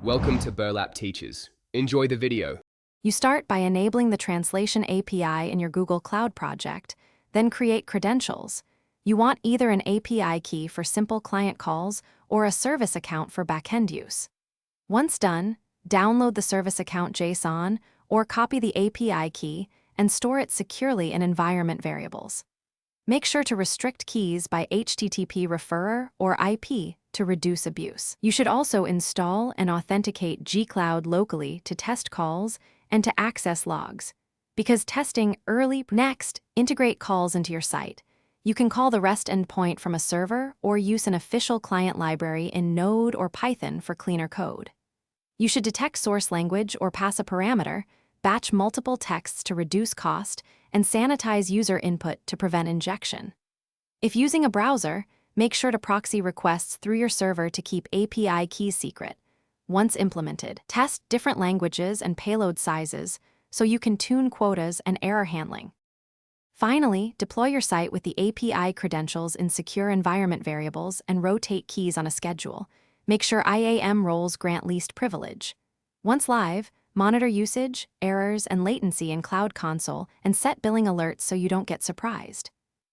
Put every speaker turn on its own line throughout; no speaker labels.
Welcome to Burlap Teachers. Enjoy the video.
You start by enabling the Translation API in your Google Cloud project, then create credentials. You want either an API key for simple client calls or a service account for backend use. Once done, download the service account JSON or copy the API key and store it securely in environment variables. Make sure to restrict keys by HTTP referrer or IP to reduce abuse. You should also install and authenticate gCloud locally to test calls and to access logs. Because testing early. Next, integrate calls into your site. You can call the REST endpoint from a server or use an official client library in Node or Python for cleaner code. You should detect source language or pass a parameter, batch multiple texts to reduce cost, and sanitize user input to prevent injection. If using a browser, make sure to proxy requests through your server to keep API keys secret. Once implemented, test different languages and payload sizes so you can tune quotas and error handling. Finally, deploy your site with the API credentials in secure environment variables and rotate keys on a schedule. Make sure IAM roles grant least privilege. Once live, monitor usage, errors, and latency in Cloud Console and set billing alerts so you don't get surprised.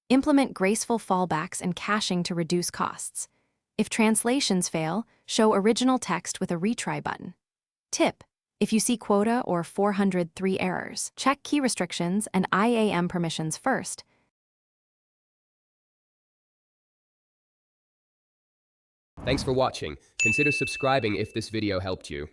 Implement graceful fallbacks and caching to reduce costs. If translations fail, show original text with a retry button. Tip: if you see quota or 403 errors, check key restrictions and IAM permissions first.
Thanks for watching. Consider subscribing if this video helped you.